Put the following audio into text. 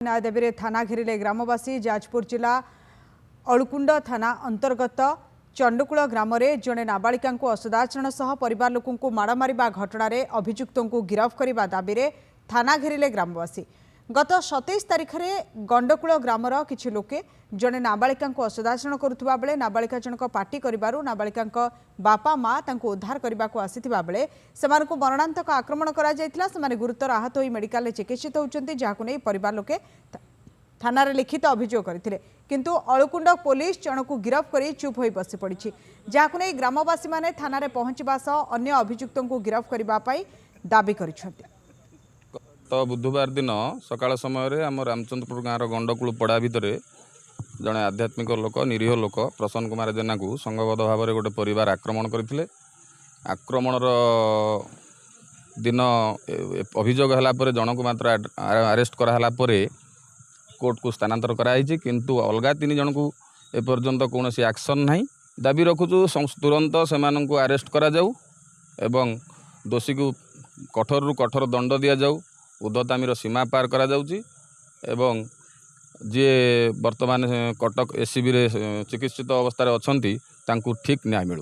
न्यायदेवी थाना घेरिले ग्रामवासी जाजपुर जिला अळुकुंड थाना अंतर्गत चंडकूल ग्राम में जड़े नाबालिका असदाचरण सह परिवार लोक माड़ मारिबा घटना अभियुक्त गिरफ करने दाबी में थाना घेरिले ग्रामवासी। गत 27 तारिख में गंडकूल ग्रामर किछि लोके जड़े नाबालिका असदाचरण करुवा बेले नाबालिका जनक पार्टी करिबारु नाबालिका बापा माँ उद्धार करने को आसीथिबा बेले सेमानकु मरणांतक आक्रमण करा जायतिला। सेमाने गुरुतर आहत होई मेडिकल रे चिकित्सित होउचंती, जाहाकु नै परिवार लोके थाना रे लिखित अभियोग करथिले, किंतु अळुकुंड पुलिस जनकु गिरफ करी चुप होई बसी पड़िछि। जाहाकु नै ग्रामवासी माने थाना रे पहुंचबा सह अन्य अभियुक्तंकु गिरफ करबा पई दाबी करिछंती। तो बुधवार दिन सकाळ समय आम रामचंद्रपुर गाँव गंडकूल पड़ा भितर जड़े आध्यात्मिक लोक निरीह लोक प्रसन्न कुमार जेना को संघबद्ध भाव में गोटे परिवार आक्रमण करते। आक्रमणर दिन अभियोग है जन को मात्र अरेस्ट कराला कोर्ट को स्थानांतर कराई, किंतु अलगा 3 जन को एपर्यंत कौन एक्शन ना। दाबी रखुचु तुरंत से अरेस्ट करा जाऊ एवं दोषी को कठोर रु कठोर दंड दि जाऊ, उद्धतामीर सीमा पार करा जाउची एवं जे वर्तमान कटक एसीबी रे चिकित्सित अवस्था अच्छा ठीक न्याय मिलू।